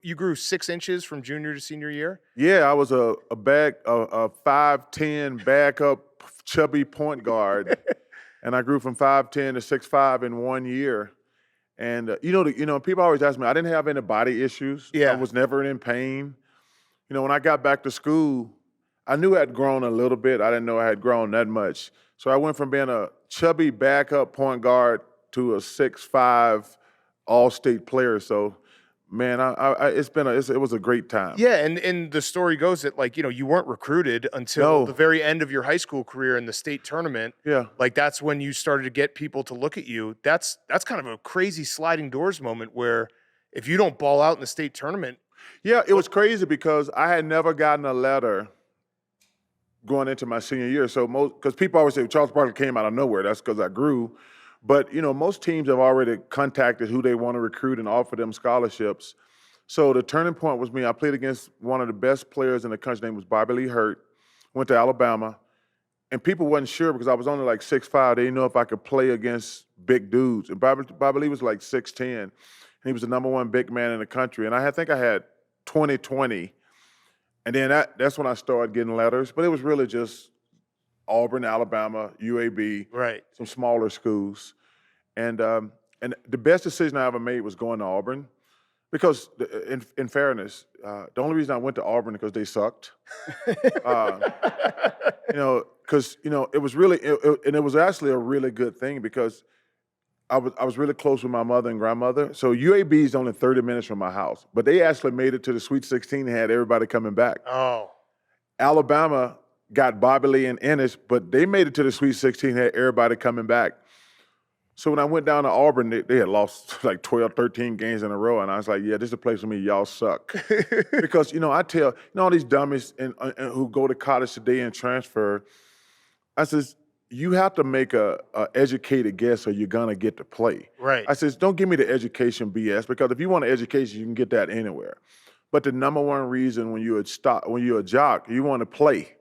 you grew 6 inches from junior to senior year? Yeah, I was a 5'10" backup chubby point guard, and I grew from 5'10" to 6'5" in 1 year. And, people always ask me, I didn't have any body issues. I Yeah. was never in pain. When I got back to school, I knew I'd grown a little bit. I didn't know I had grown that much. So I went from being a chubby backup point guard to a 6'5" all-state player. So, man, it was a great time. Yeah, and the story goes that, like, you weren't recruited until the No, very end of your high school career in the state tournament. yeah. Like, that's when you started to get people to look at you. That's kind of a crazy sliding doors moment where if you don't ball out in the state tournament. Yeah, it was crazy because I had never gotten a letter going into my senior year. So because people always say Charles Barkley came out of nowhere. That's because I grew. But most teams have already contacted who they want to recruit and offer them scholarships. So the turning point was me. I played against one of the best players in the country. His name was Barkley. Went to Alabama, and people wasn't sure because I was only like 6'5". They didn't know if I could play against big dudes. And Barkley was like 6'10", and he was the #1 big man in the country. And I think I had 20-20. And then that's when I started getting letters. But it was really just Auburn, Alabama, UAB, Right. some smaller schools. And the best decision I ever made was going to Auburn because, in fairness, the only reason I went to Auburn is because they sucked. Uh, because it was really, and it was actually a really good thing because I was really close with my mother and grandmother. So UAB is only 30 minutes from my house, but they actually made it to the Sweet 16 and had everybody coming back. Oh. Alabama got Bobby Lee and Ennis, but they made it to the Sweet 16 and had everybody coming back. So when I went down to Auburn, they had lost like 12, 13 games in a row. And I was like, yeah, this is a place for me. Y'all suck. Because, I tell, all these dummies and who go to college today and transfer, I says, you have to make a educated guess or you're gonna get to play. Right. I says, don't give me the education BS because if you want an education, you can get that anywhere. But the #1 reason when you're a jock, you want to play.